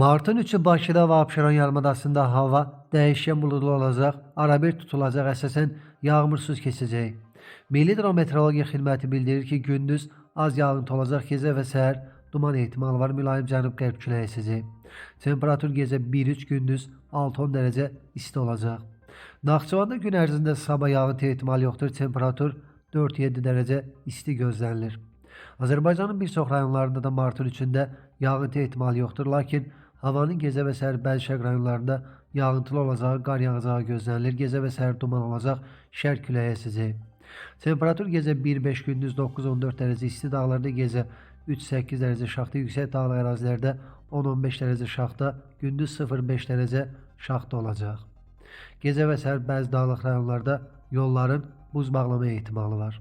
Martın 3'ü Bakıda və Abşeron yarımadasında hava dəyişkən buludlu olacaq, arabir tutulacaq, əsasən yağmursuz keçəcək. Milli Hidrometeorologiya Xidməti bildirir ki, gündüz az yağıntı olacaq, gecə və səhər duman ehtimalı var, mülayim cənub-qərb küləyi əsəcək. Temperatur gecə 1-3, gündüz 6-10 dərəcə isti olacaq. Naxçıvanda gün ərzində sabah yağıntı ehtimalı yoxdur, temperatur 4-7 dərəcə isti gözlənilir. Azərbaycanın bir çox rayonlarında da martın 3-də yağıntı ehtimalı yoxdur, lakin havanın gecə və səhər bəzi şərq rayonlarında yağıntılı olacağı, qar yağacağı gözlənilir. Gecə və səhər duman olacaq, şərq küləyi əsəcək. Temperatur gecə 1-5, gündüz 9-14 dərəcə isti, dağlarda gecə 3-8 dərəcə şaxta, yüksək dağlıq ərazilərdə 10-15 dərəcə şaxta, gündüz 0-5 dərəcə şaxta olacaq. Gecə və səhər bəzi dağlıq rayonlarda yolların buz bağlama ehtimalı var.